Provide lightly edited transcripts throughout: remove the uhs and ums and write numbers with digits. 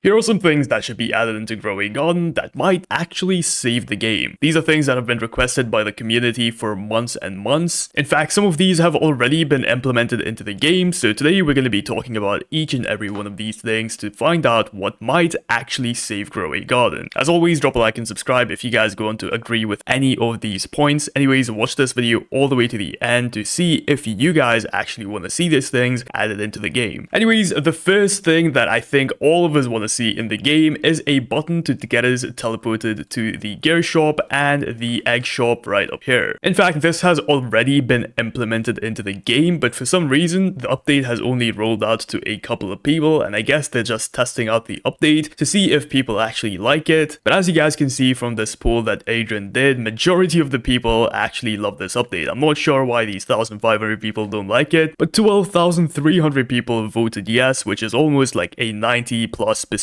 Here are some things that should be added into Grow a Garden that might actually save the game. These are things that have been requested by the community for months and months. In fact, some of these have already been implemented into the game, so today we're going to be talking about each and every one of these things to find out what might actually save Grow a Garden. As always, drop a like and subscribe if you guys go on to agree with any of these points. Anyways, watch this video all the way to the end to see if you guys actually want to see these things added into the game. Anyways, the first thing that I think all of us want to see in the game is a button to get us teleported to the gear shop and the egg shop right up here. In fact, this has already been implemented into the game, but for some reason, the update has only rolled out to a couple of people, and I guess they're just testing out the update to see if people actually like it. But as you guys can see from this poll that Adrian did, majority of the people actually love this update. I'm not sure why these 1,500 people don't like it, but 12,300 people voted yes, which is almost like a 90+%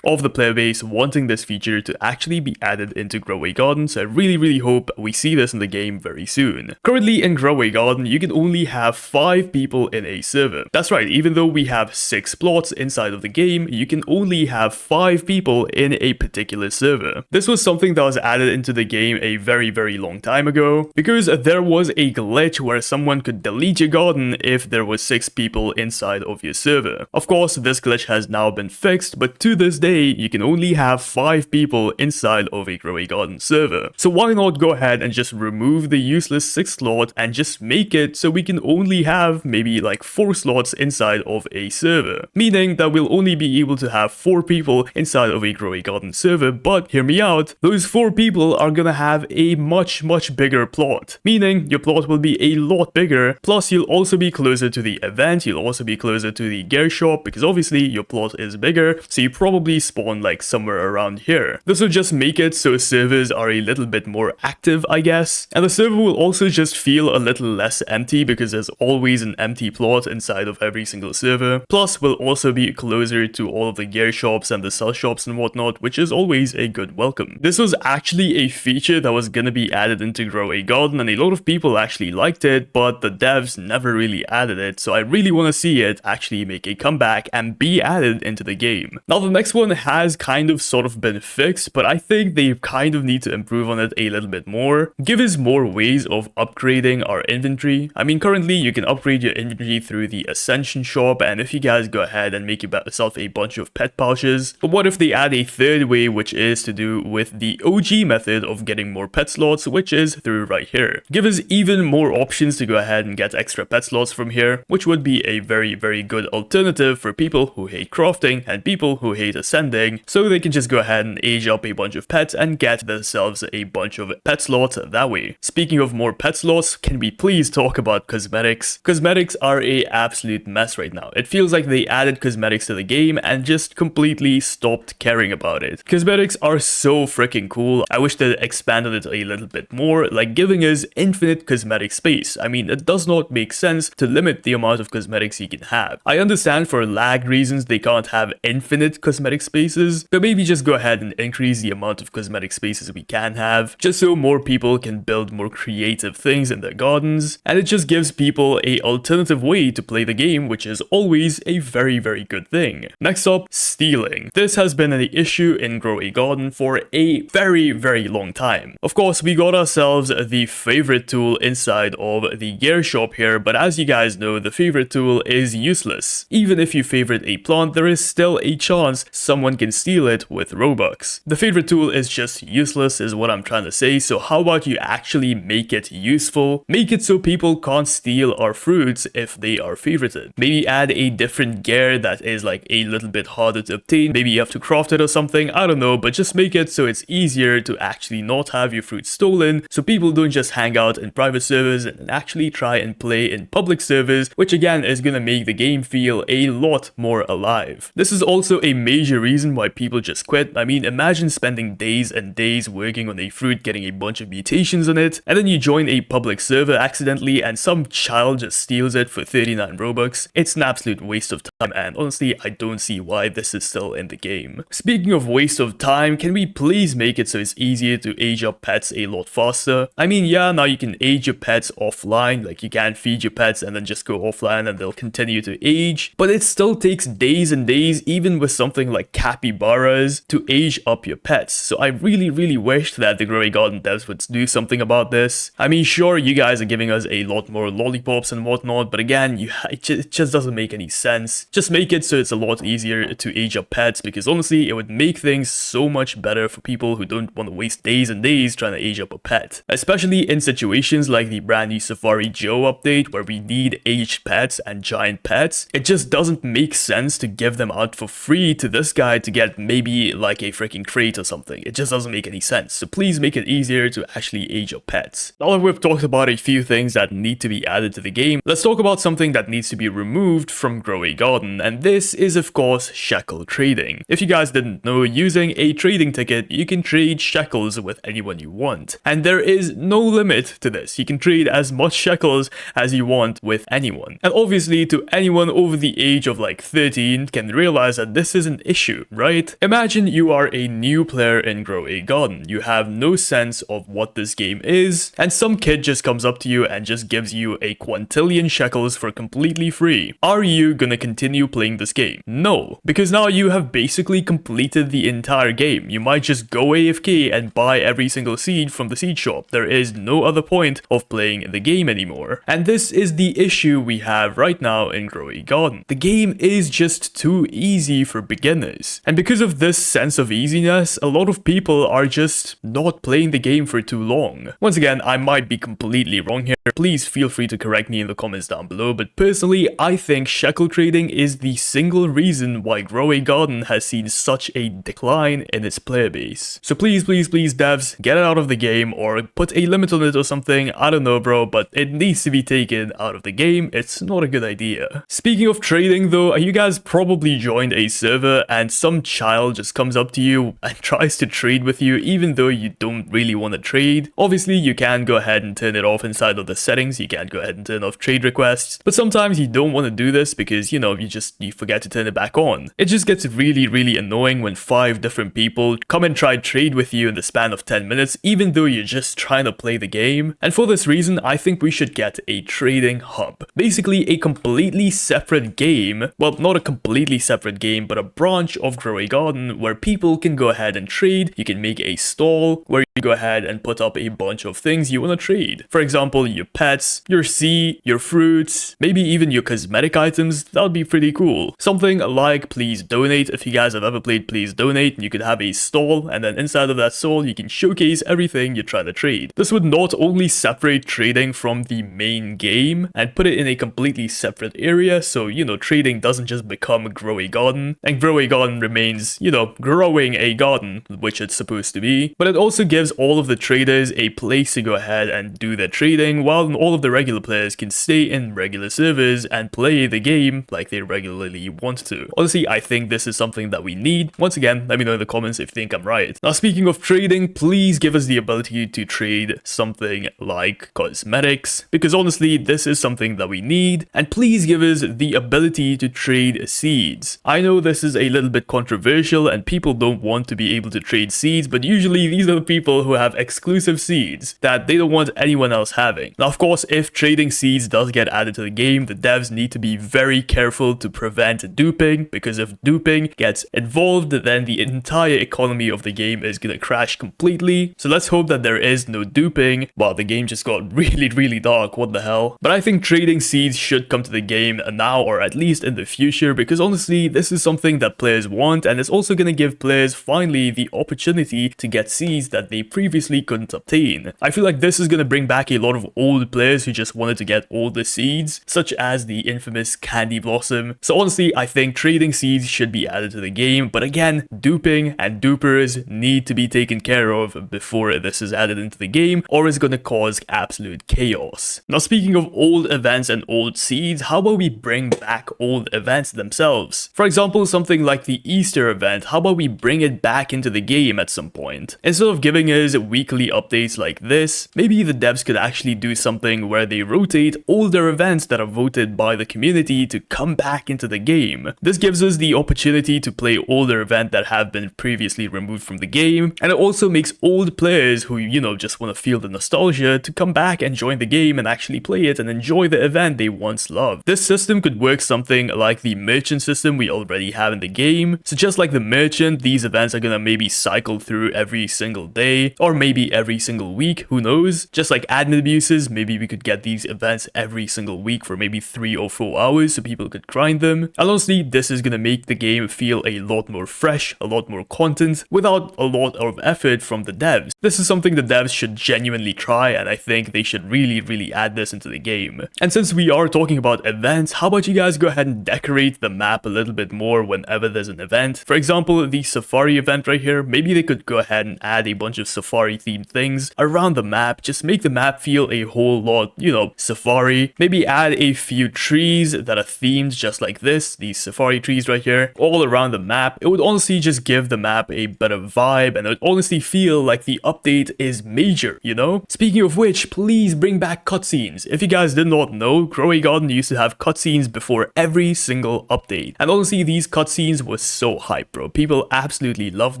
of the player base wanting this feature to actually be added into Grow a Garden, so I really hope we see this in the game very soon. Currently in Grow a Garden, you can only have 5 people in a server. That's right, even though we have 6 plots inside of the game, you can only have 5 people in a particular server. This was something that was added into the game a very long time ago, because there was a glitch where someone could delete your garden if there was 6 people inside of your server. Of course, this glitch has now been fixed, but to this day, you can only have 5 people inside of a Grow a Garden server. So why not go ahead and just remove the useless 6 slot and just make it so we can only have maybe like 4 slots inside of a server. Meaning that we'll only be able to have 4 people inside of a Grow a Garden server, but hear me out, those 4 people are gonna have a much bigger plot. Meaning your plot will be a lot bigger, plus you'll also be closer to the event, you'll also be closer to the gear shop, because obviously your plot is bigger, so you probably spawn like somewhere around here. This will just make it so servers are a little bit more active, I guess. And the server will also just feel a little less empty because there's always an empty plot inside of every single server. Plus, we'll also be closer to all of the gear shops and the sell shops and whatnot, which is always a good welcome. This was actually a feature that was gonna be added into Grow a Garden, and a lot of people actually liked it, but the devs never really added it, so I really want to see it actually make a comeback and be added into the game. Now, the next one has kind of sort of been fixed, but I think they kind of need to improve on it a little bit more. Give us more ways of upgrading our inventory. I mean, currently you can upgrade your inventory through the Ascension shop, and if you guys go ahead and make yourself a bunch of pet pouches. But what if they add a third way, which is to do with the OG method of getting more pet slots, which is through right here. Give us even more options to go ahead and get extra pet slots from here, which would be a very good alternative for people who hate crafting and people who hate ascending, so they can just go ahead and age up a bunch of pets and get themselves a bunch of pet slots that way. Speaking of more pet slots, can we please talk about cosmetics? Cosmetics are a absolute mess right now. It feels like they added cosmetics to the game and just completely stopped caring about it. Cosmetics are so freaking cool. I wish they expanded it a little bit more, like giving us infinite cosmetic space. I mean, it does not make sense to limit the amount of cosmetics you can have. I understand for lag reasons they can't have infinite cosmetic spaces, but maybe just go ahead and increase the amount of cosmetic spaces we can have, just so more people can build more creative things in their gardens, and it just gives people a alternative way to play the game, which is always a very good thing. Next up, stealing. This has been an issue in Grow a Garden for a very long time. Of course, we got ourselves the favorite tool inside of the gear shop here, but as you guys know, the favorite tool is useless. Even if you favorite a plant, there is still a chance someone can steal it with Robux. The favorite tool is just useless is what I'm trying to say, so how about you actually make it useful? Make it so people can't steal our fruits if they are favorited. Maybe add a different gear that is like a little bit harder to obtain. Maybe you have to craft it or something, I don't know, but just make it so it's easier to actually not have your fruit stolen, so people don't just hang out in private servers and actually try and play in public servers, which again is gonna make the game feel a lot more alive. This is also a major reason why people just quit. I mean, imagine spending days and days working on a fruit, getting a bunch of mutations on it, and then you join a public server accidentally and some child just steals it for 39 Robux. It's an absolute waste of time, and honestly, I don't see why this is still in the game. Speaking of waste of time, can we please make it so it's easier to age up pets a lot faster? I mean, yeah, now you can age your pets offline, like you can feed your pets and then just go offline and they'll continue to age, but it still takes days and days, even with something like capybaras to age up your pets. So I really wished that the Growing Garden devs would do something about this. I mean, sure, you guys are giving us a lot more lollipops and whatnot, but again, it just doesn't make any sense. Just make it so it's a lot easier to age up pets, because honestly, it would make things so much better for people who don't want to waste days and days trying to age up a pet. Especially in situations like the brand new Safari Joe update where we need aged pets and giant pets. It just doesn't make sense to give them out for free to this guy to get maybe like a freaking crate or something. It just doesn't make any sense. So please make it easier to actually age up pets. Now that we've talked about a few things that need to be added to the game, let's talk about something that needs to be removed from Grow a Garden, and this is of course Shekel trading. If you guys didn't know, using a trading ticket, you can trade shekels with anyone you want. And there is no limit to this. You can trade as much shekels as you want with anyone. And obviously, to anyone over the age of like 13 can realize that this is an issue, right? Imagine you are a new player in Grow a Garden. You have no sense of what this game is, and some kid just comes up to you and just gives you a quintillion shekels for completely free. Are you gonna continue playing this game? No, because now you have basically completed the entire game. You might just go AFK and buy every single seed from the seed shop. There is no other point of playing the game anymore. And this is the issue we have right now in Grow a Garden. The game is just too easy for beginners. And because of this sense of easiness, a lot of people are just not playing the game for too long. Once again, I might be completely wrong here. Please feel free to correct me in the comments down below, but personally, I think shekel trading is the single reason why Grow a Garden has seen such a decline in its player base. So please devs, get it out of the game or put a limit on it or something. I don't know, bro, but it needs to be taken out of the game. It's not a good idea. Speaking of trading though, you guys probably joined a server and some child just comes up to you and tries to trade with you even though you don't really want to trade. Obviously, you can go ahead and turn it off inside of the settings. You can go ahead and turn off trade requests, but sometimes you don't want to do this because, you know, you forget to turn it back on. It just gets really annoying when 5 different people come and try trade with you in the span of 10 minutes, even though you're just trying to play the game. And for this reason, I think we should get a trading hub. Basically a completely separate game, well, not a completely separate game, but a branch of Grow a Garden where people can go ahead and trade. You can make a stall where you go ahead and put up a bunch of things you want to trade. For example, your pets, your seed, your fruits, maybe even your cosmetic items. That would be pretty cool. Something like Please Donate. If you guys have ever played Please Donate, you could have a stall, and then inside of that stall you can showcase everything you're trying to trade. This would not only separate trading from the main game and put it in a completely separate area, so, you know, trading doesn't just become Grow a Garden, and Grow a Garden remains, you know, growing a garden, which it's supposed to be. But it also gives all of the traders a place to go ahead and do their trading, while all of the regular players can stay in regular servers and play the game like they regularly want to. Honestly, I think this is something that we need. Once again, let me know in the comments if you think I'm right. Now, speaking of trading, please give us the ability to trade something like cosmetics, because honestly, this is something that we need. And please give us the ability to trade seeds. I know this is a little bit controversial and people don't want to be able to trade seeds, but usually these are the people who have exclusive seeds that they don't want anyone else having. Now, of course, if trading seeds does get added to the game, the devs need to be very careful to prevent duping, because if duping gets involved, then the entire economy of the game is gonna crash completely. So let's hope that there is no duping. Wow, the game just got really dark, what the hell. But I think trading seeds should come to the game now, or at least in the future, because honestly, this is something that players want, and it's also gonna give players finally the opportunity to get seeds that they previously couldn't obtain. I feel like this is gonna bring back a lot of old players who just wanted to get all the seeds, such as the infamous Candy Blossom. So honestly, I think trading seeds should be added to the game, but again, duping and dupers need to be taken care of before this is added into the game, or it's gonna cause absolute chaos. Now, speaking of old events and old seeds, how about we bring back old events themselves? For example, something like the Easter event, how about we bring it back into the game at some point? Instead of giving us weekly updates like this, maybe the devs could actually do something where they rotate older events that are voted by the community to come back into the game. This gives us the opportunity to play older events that have been previously removed from the game, and it also makes old players who, just want to feel the nostalgia to come back and join the game and actually play it and enjoy the event they once loved. This system could work something like the merchant system we already have in the game. So just like the merchant, these events are gonna maybe cycle through every single day, or maybe every single week, who knows? Just like admin abuses, maybe we could get these events every single week for maybe 3 or 4 hours so people could grind them. And honestly, this is gonna make the game feel a lot more fresh, a lot more content, without a lot of effort from the devs. This is something the devs should genuinely try, and I think they should really add this into the game. And since we are talking about events, how about you guys go ahead and decorate the map a little bit more whenever there's an event? For example, the Safari event right here, maybe they could go ahead and add a bunch of Safari themed things around the map, just make the map feel a whole lot, Safari. Maybe add a few trees that are themed just like this, these Safari trees right here, all around the map. It would honestly just give the map a better vibe, and it would honestly feel like the update is major, Speaking of which, please bring back cutscenes. If you guys did not know, Growing Garden used to have cutscenes before every single update. And honestly, these cutscenes were so hype, bro. People absolutely love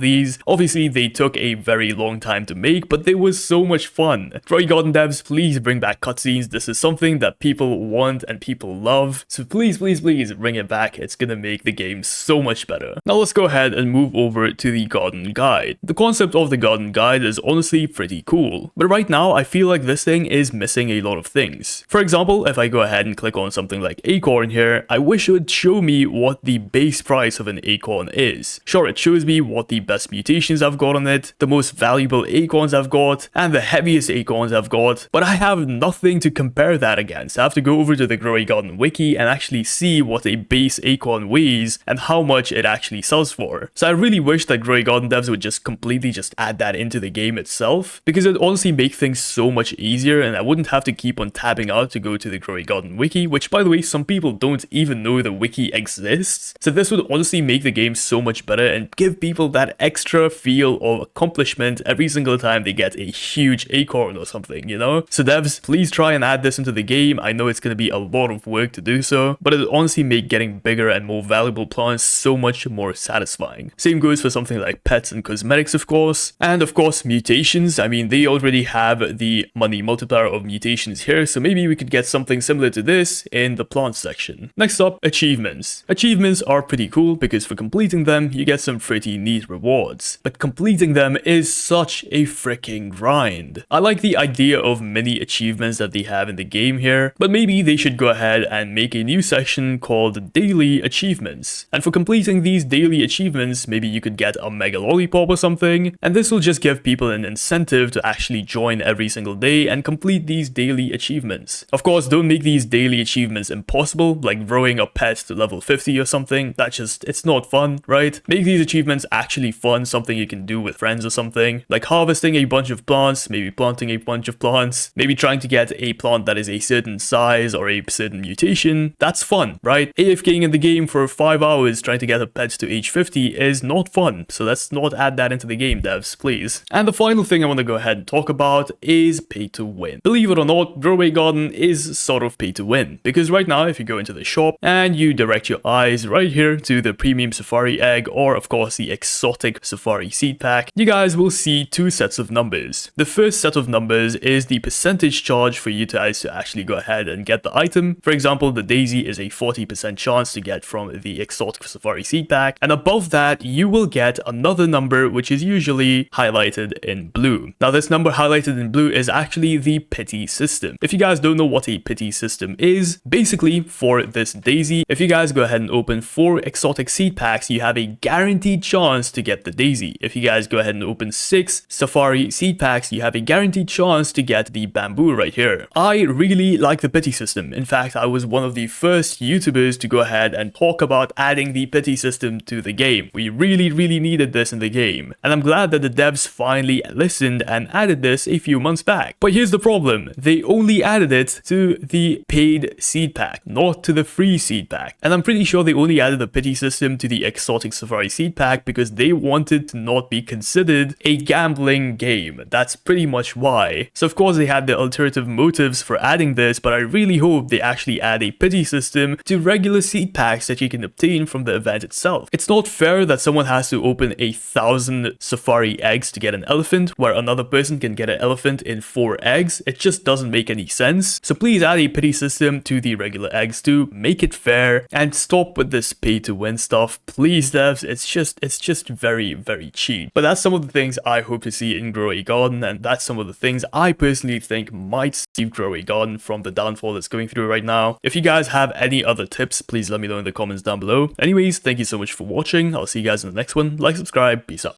these. Obviously, they took a very long time to make, but they were so much fun. Growing Garden devs, please bring back cutscenes. This is something that people want and people love. So please bring it back. It's gonna make the game so much better. Now let's go ahead and move over to the Garden Guide. The concept of the Garden Guide is honestly pretty cool. But right now, I feel like this thing is missing a lot of things. For example, if I go ahead and click on something like Acorn here, I wish it would show me what the base price of an Acorn is. Sure, it shows me what the best mutations I've got on it, the most valuable Acorns I've got, and the heaviest Acorns I've got, but I have nothing to compare that against. I have to go over to the Growing Garden wiki and actually see what a base Acorn weighs and how much it actually sells for. So I really wish that Growing Garden devs would just completely add that into the game itself, because it would honestly make things so much easier, and I wouldn't have to keep on tabbing out to go to the Growing Garden wiki, which by the way, some people don't even know the wiki exists. So this would honestly make the game so much better and give people that extra feel of accomplishment every single time they get a huge Acorn or something, So devs, please try and add this into the game. I know it's going to be a lot of work to do so, but it would honestly make getting bigger and more valuable plants so much more satisfying. Same goes for something like pets and cosmetics, of course. And of course, mutations. I mean, they already have the money multiplier of mutations here, so maybe we could get something similar to this in the plant section. Next up, achievements. Achievements are pretty cool because for completing them, you get some pretty neat rewards. But completing them is such a freaking grind. I like the idea of many achievements that they have in the game here, but maybe they should go ahead and make a new section called Daily Achievements. And for completing these daily achievements, maybe you could get a Mega Lollipop or something, and this will just give people an incentive to actually join every single day and complete these daily achievements. Of course, don't make these daily achievements impossible, like growing a pet to level 50 or something. It's not fun, right? Make these achievements actually fun, something you can do with friends or something, like harvesting a bunch of plants, maybe planting a bunch of plants, maybe trying to get a plant that is a certain size or a certain mutation. That's fun, right? AFKing in the game for 5 hours trying to get a pet to age 50 is not fun, so let's not add that into the game, devs, please. And the final thing I want to go ahead and talk about is pay to win. Believe it or not, Growing Garden is sort of pay to win, because right now if you go into the shop and you direct your eyes right here to the premium Safari egg, or of course the exotic Safari seed pack, you guys will see 2 sets of numbers. The first set of numbers is the percentage charge for you guys to actually go ahead and get the item. For example, the daisy is a 40% chance to get from the exotic Safari seed pack, and above that you will get another number which is usually highlighted in blue. Now this number highlighted in blue is actually the pity system. If you guys don't know what a pity system is, basically for this daisy, if you guys go ahead and open 4 exotic seed packs, you have a guaranteed chance to get the daisy. If you guys go ahead and open 6 Safari seed packs, you have a guaranteed chance to get the bamboo right here. I really like the pity system. In fact, I was one of the first YouTubers to go ahead and talk about adding the pity system to the game. We really needed this in the game, and I'm glad that the devs finally listened and added this a few months back. But here's the problem, they only added it to the paid seed pack, not to the free seed pack. And I'm pretty sure they only added the pity system to the exotic Safari seed pack because they wanted to not be considered a gambling game. That's pretty much why. So of course they had the alternative motives for adding this, but I really hope they actually add a pity system to regular seed packs that you can obtain from the event itself. It's not fair that someone has to open 1,000 safari eggs to get an elephant, where another person can get an elephant in 4 eggs. It just doesn't make any sense. So please add a pity system to the regular eggs to make it fair, and stop with this pay to win stuff. Please devs, it's just very cheap. But that's some of the things I hope to see in Grow a Garden, and that's some of the things I personally think might save Grow a Garden from the downfall it's going through right now. If you guys have any other tips, please let me know in the comments down below. Anyways, thank you so much for watching. I'll see you guys in the next one. Like, subscribe, peace out.